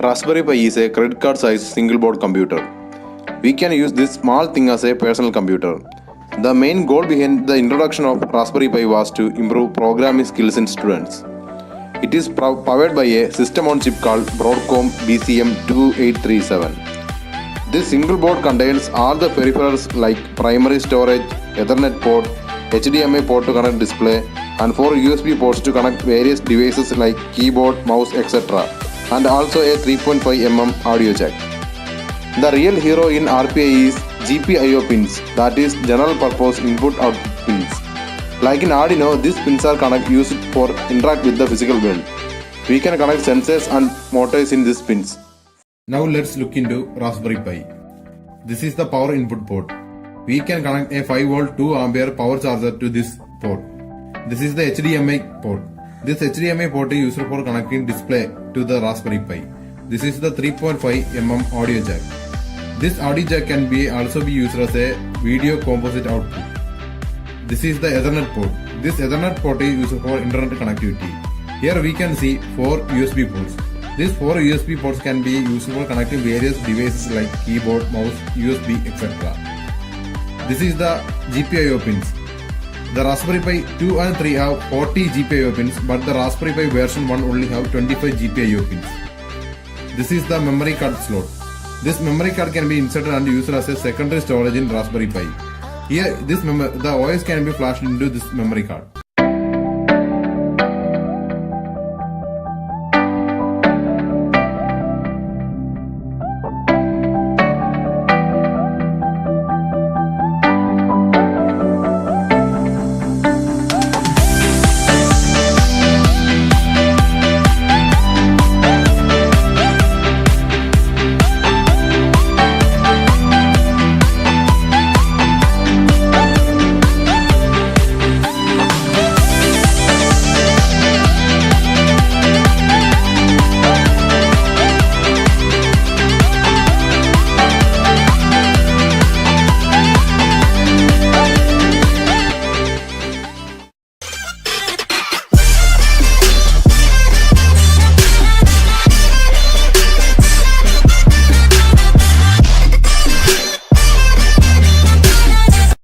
Raspberry Pi is a credit card sized single board computer. We can use this small thing as a personal computer. The main goal behind the introduction of Raspberry Pi was to improve programming skills in students. It is powered by a system on chip called Broadcom BCM2837. This single board contains all the peripherals like primary storage, Ethernet port, Hdmi port to connect display, and 4 USB ports to connect various devices like keyboard, mouse, etc. and also a 3.5mm audio jack. The real hero in RPI is GPIO pins, that is general purpose input-output pins. Like in Arduino, these pins are used for interact with the physical world. We can connect sensors and motors in these pins. Now let's look into Raspberry Pi. This is the power input port. We can connect a 5V 2A power charger to this port. This is the HDMI port. This HDMI port is used for connecting display to the Raspberry Pi. This is the 3.5mm audio jack. This audio jack can also be used as a video composite output. This is the Ethernet port. This Ethernet port is used for internet connectivity. Here we can see 4 USB ports. These 4 USB ports can be used for connecting various devices like keyboard, mouse, USB, etc. This is the GPIO pins. The Raspberry Pi 2 and 3 have 40 GPIO pins, but the Raspberry Pi version 1 only have 25 GPIO pins. This is the memory card slot. This memory card can be inserted and used as a secondary storage in Raspberry Pi. Here, the OS can be flashed into this memory card.